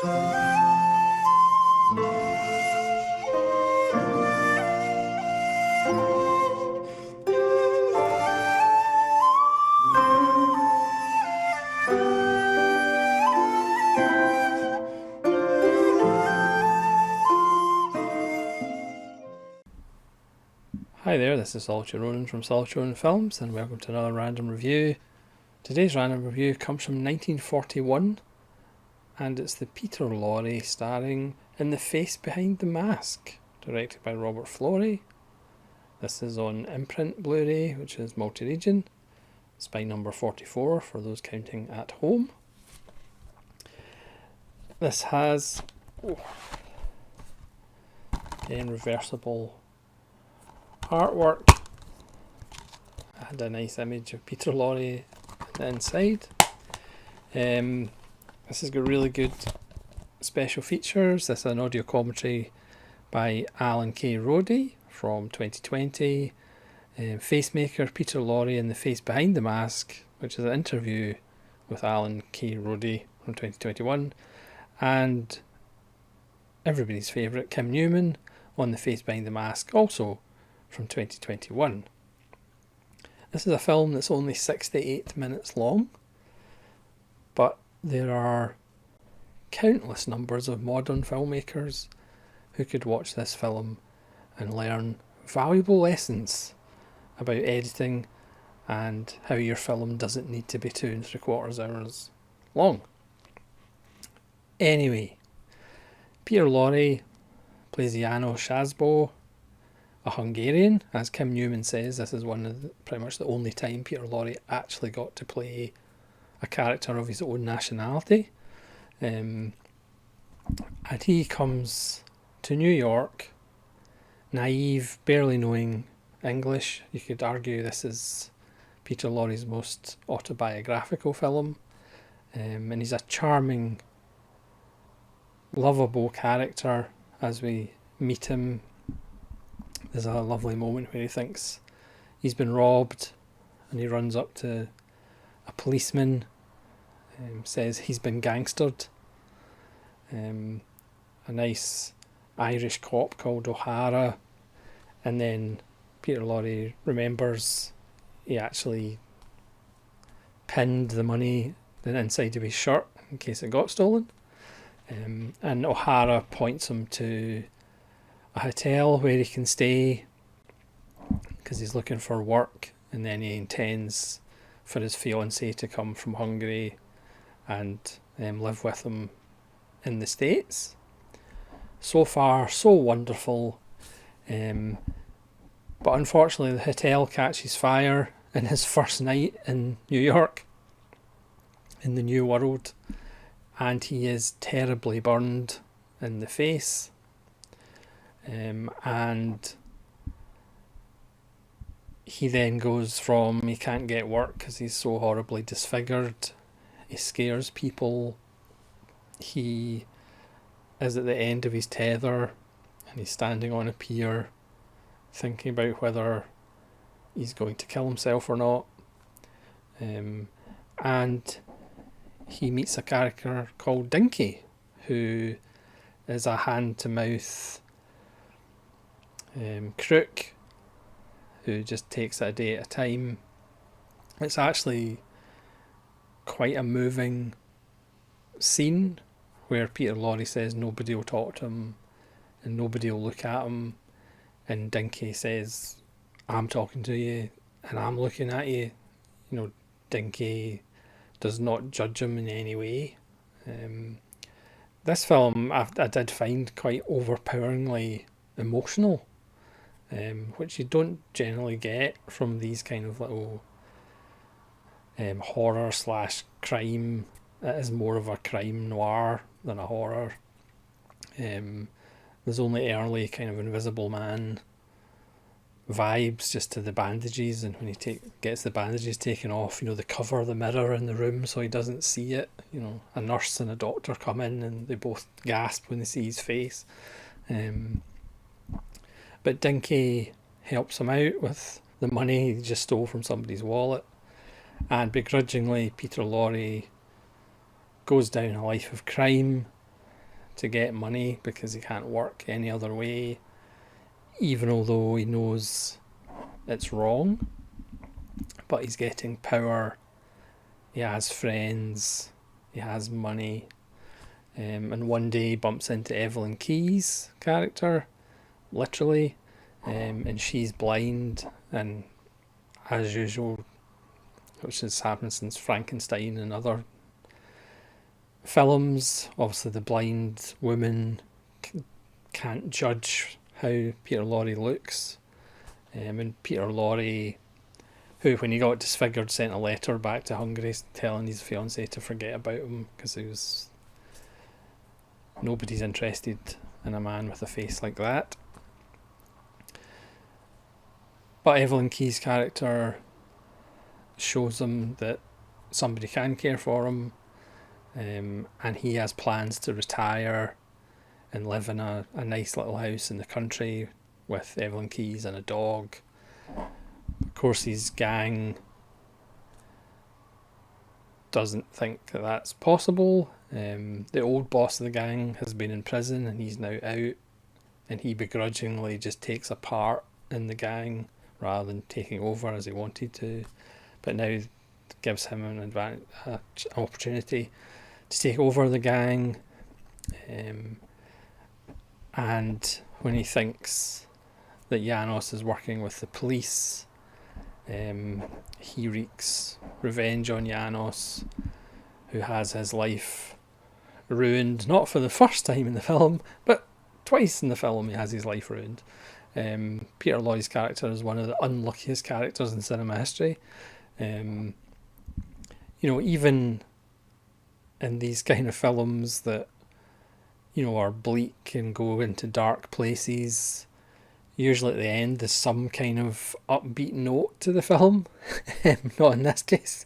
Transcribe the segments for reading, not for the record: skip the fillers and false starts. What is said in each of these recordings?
Hi there, this is Solitary Ronan from Solitary Ronan Films, and welcome to another random review. Today's random review comes from 1941, and it's the Peter Lorre starring In the Face Behind the Mask, directed by Robert Florey. This is on imprint Blu-ray, which is multi-region. It's by number 44 for those counting at home. This has again reversible artwork and a nice image of Peter Lorre on the inside. This has got really good special features. This is an audio commentary by Alan K. Roddy from 2020. Facemaker Peter Lorre in the Face Behind the Mask, which is an interview with Alan K. Roddy from 2021. And everybody's favourite Kim Newman on the Face Behind the Mask, also from 2021. This is a film that's only 68 minutes long, but there are countless numbers of modern filmmakers who could watch this film and learn valuable lessons about editing and how your film doesn't need to be 2 3/4 hours long. Anyway, Peter Lorre plays János Százbo, a Hungarian. As Kim Newman says, this is pretty much the only time Peter Lorre actually got to play a character of his own nationality. And he comes to New York, naive, barely knowing English. You could argue this is Peter Lorre's most autobiographical film. And he's a charming, lovable character as we meet him. There's a lovely moment where he thinks he's been robbed and he runs up to a policeman, says he's been gangstered. A nice Irish cop called O'Hara, and then Peter Lorre remembers he actually pinned the money inside of his shirt in case it got stolen. And O'Hara points him to a hotel where he can stay because he's looking for work, and then he intends for his fiancée to come from Hungary and live with him in the States. So far, so wonderful, but unfortunately the hotel catches fire in his first night in New York, in the New World, and he is terribly burned in the face. And he then goes from he can't get work because he's so horribly disfigured, he scares people, he is at the end of his tether and he's standing on a pier thinking about whether he's going to kill himself or not. And he meets a character called Dinky, who is a hand-to-mouth crook who just takes it a day at a time. It's actually quite a moving scene where Peter Lorre says nobody will talk to him and nobody will look at him, and Dinky says, I'm talking to you and I'm looking at you. You know, Dinky does not judge him in any way. This film I did find quite overpoweringly emotional, which you don't generally get from these kind of little horror / crime. It is more of a crime noir than a horror. There's only early kind of Invisible Man vibes just to the bandages, and when he gets the bandages taken off, you know, they cover the mirror in the room so he doesn't see it. You know, a nurse and a doctor come in and they both gasp when they see his face. But Dinky helps him out with the money he just stole from somebody's wallet, and begrudgingly Peter Lorre goes down a life of crime to get money because he can't work any other way, even although he knows it's wrong. But he's getting power, he has friends, he has money, and one day he bumps into Evelyn Keyes' character, literally, and she's blind, and as usual, which has happened since Frankenstein and other films, obviously the blind woman can't judge how Peter Lorre looks, and Peter Lorre, who when he got disfigured sent a letter back to Hungary telling his fiancée to forget about him because he was, nobody's interested in a man with a face like that. But Evelyn Keyes' character shows him that somebody can care for him, and he has plans to retire and live in a nice little house in the country with Evelyn Keyes and a dog. Of course, his gang doesn't think that that's possible. The old boss of the gang has been in prison and he's now out, and he begrudgingly just takes a part in the gang rather than taking over as he wanted to, but now gives him an opportunity to take over the gang. And when he thinks that Janos is working with the police, he wreaks revenge on Janos, who has his life ruined, not for the first time in the film, but twice in the film he has his life ruined. Peter Lorre's character is one of the unluckiest characters in cinema history. Even in these kind of films that, are bleak and go into dark places, usually at the end there's some kind of upbeat note to the film. Not in this case.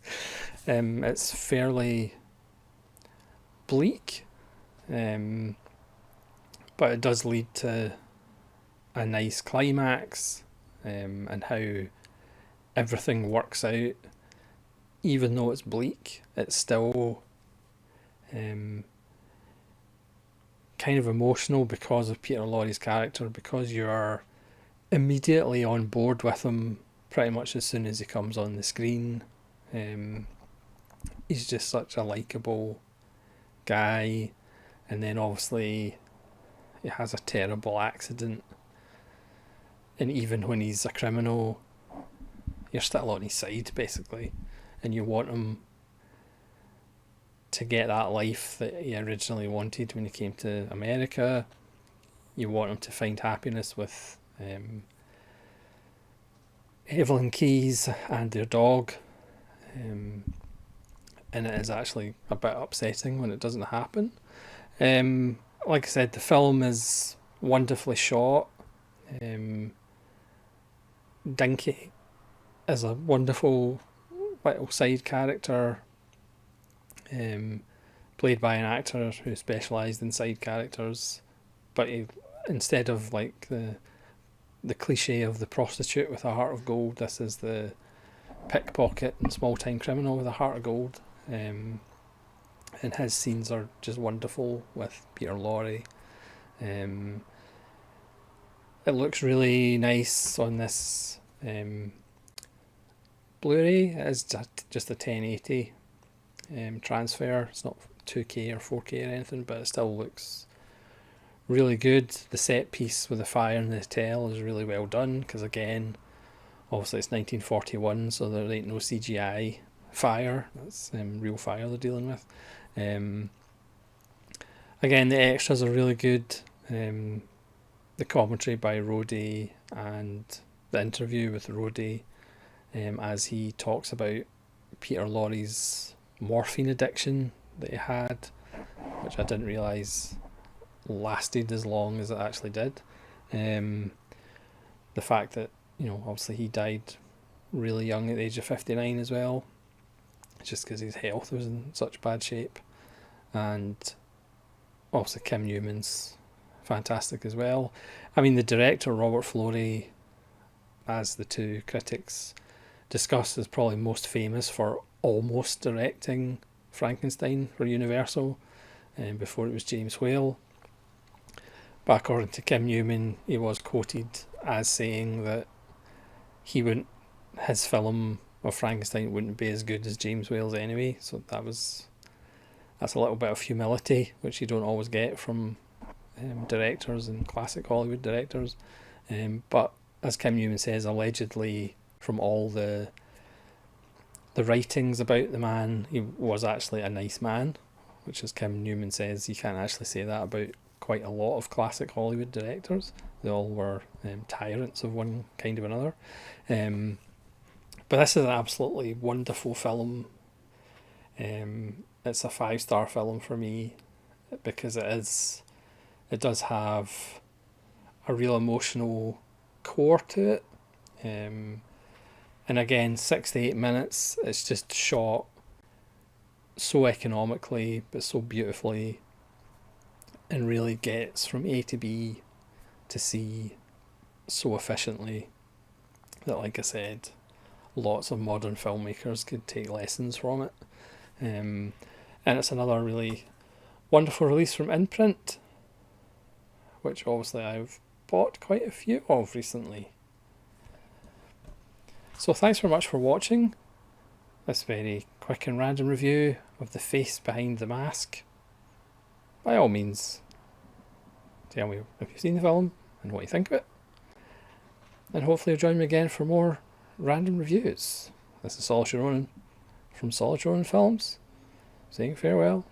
It's fairly bleak, but it does lead to a nice climax, and how everything works out. Even though it's bleak, it's still kind of emotional because of Peter Lorre's character, because you're immediately on board with him pretty much as soon as he comes on the screen. He's just such a likeable guy, and then obviously he has a terrible accident, and even when he's a criminal, you're still on his side basically, and you want him to get that life that he originally wanted when he came to America. You want him to find happiness with Evelyn Keyes and their dog, and it is actually a bit upsetting when it doesn't happen. Like I said, the film is wonderfully shot. Dinky is a wonderful little side character, played by an actor who specialised in side characters, but he, instead of like the cliche of the prostitute with a heart of gold, this is the pickpocket and small time criminal with a heart of gold. And his scenes are just wonderful with Peter Lorre. It looks really nice on this Blu-ray. It is just a 1080 transfer. It's not 2K or 4K or anything, but it still looks really good. The set piece with the fire in the hotel is really well done, because again, obviously it's 1941, so there ain't no CGI fire. That's real fire they're dealing with. Again, the extras are really good. The commentary by Rhodey and the interview with Rhodey, as he talks about Peter Lorre's morphine addiction that he had, which I didn't realise lasted as long as it actually did. The fact that, obviously he died really young at the age of 59 as well, just because his health was in such bad shape. And obviously Kim Newman's fantastic as well. I mean, the director, Robert Florey, as the two critics discuss, is probably most famous for almost directing Frankenstein for Universal, before it was James Whale. But according to Kim Newman, he was quoted as saying that his film of Frankenstein wouldn't be as good as James Whale's anyway. So that's a little bit of humility, which you don't always get from directors and classic Hollywood directors. But as Kim Newman says, allegedly from all the writings about the man, he was actually a nice man, which, as Kim Newman says, you can't actually say that about quite a lot of classic Hollywood directors. They all were tyrants of one kind or another. But this is an absolutely wonderful film. It's a 5-star film for me because it does have a real emotional core to it. And again, 6 to 8 minutes, it's just shot so economically but so beautifully, and really gets from A to B to C so efficiently that, like I said, lots of modern filmmakers could take lessons from it. And it's another really wonderful release from Imprint, which obviously I've bought quite a few of recently. So thanks very much for watching this very quick and random review of The Face Behind the Mask. By all means, tell me if you've seen the film and what you think of it. And hopefully you'll join me again for more random reviews. This is Solitary Ronan from Solitary Ronan Films, saying farewell.